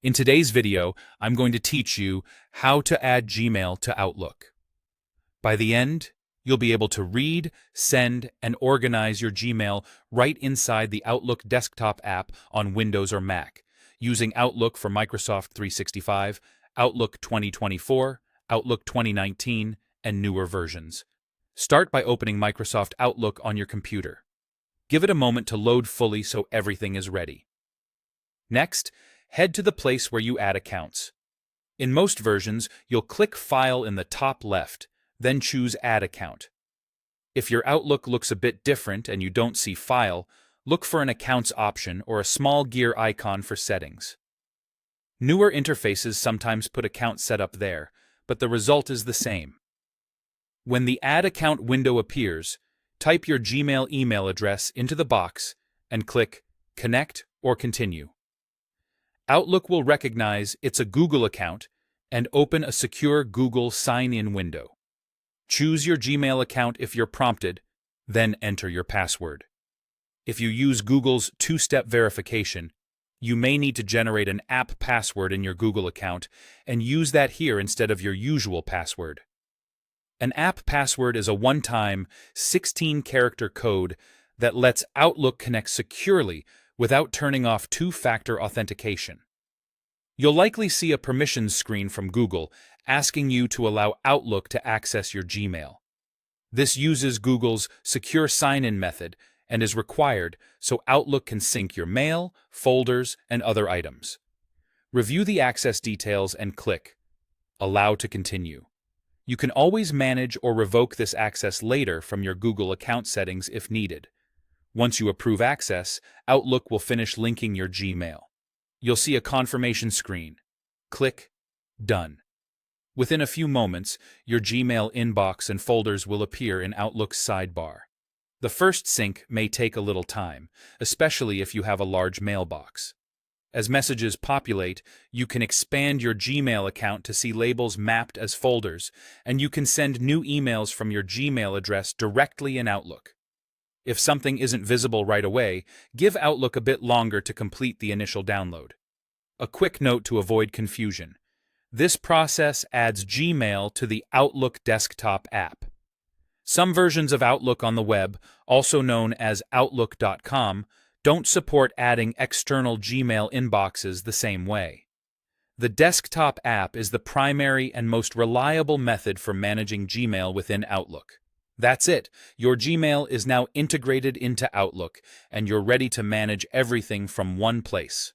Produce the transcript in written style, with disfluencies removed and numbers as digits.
In today's video, I'm going to teach you how to add Gmail to Outlook. By the end, you'll be able to read, send, and organize your Gmail right inside the Outlook desktop app on Windows or Mac, using Outlook for Microsoft 365, Outlook 2024, Outlook 2019, and newer versions. Start by opening Microsoft Outlook on your computer. Give it a moment to load fully so everything is ready. Next, head to the place where you add accounts. In most versions, you'll click File in the top left, then choose Add Account. If your Outlook looks a bit different and you don't see File, look for an Accounts option or a small gear icon for settings. Newer interfaces sometimes put Account Setup there, but the result is the same. When the Add Account window appears, type your Gmail email address into the box and click Connect or Continue. Outlook will recognize it's a Google account and open a secure Google sign-in window. Choose your Gmail account if you're prompted, then enter your password. If you use Google's two-step verification, you may need to generate an app password in your Google account and use that here instead of your usual password. An app password is a one-time, 16-character code that lets Outlook connect securely without turning off two-factor authentication. You'll likely see a permissions screen from Google asking you to allow Outlook to access your Gmail. This uses Google's secure sign-in method and is required so Outlook can sync your mail, folders, and other items. Review the access details and click Allow to continue. You can always manage or revoke this access later from your Google account settings if needed. Once you approve access, Outlook will finish linking your Gmail. You'll see a confirmation screen. Click Done. Within a few moments, your Gmail inbox and folders will appear in Outlook's sidebar. The first sync may take a little time, especially if you have a large mailbox. As messages populate, you can expand your Gmail account to see labels mapped as folders, and you can send new emails from your Gmail address directly in Outlook. If something isn't visible right away, give Outlook a bit longer to complete the initial download. A quick note to avoid confusion. This process adds Gmail to the Outlook desktop app. Some versions of Outlook on the web, also known as Outlook.com, don't support adding external Gmail inboxes the same way. The desktop app is the primary and most reliable method for managing Gmail within Outlook. That's it. Your Gmail is now integrated into Outlook, and you're ready to manage everything from one place.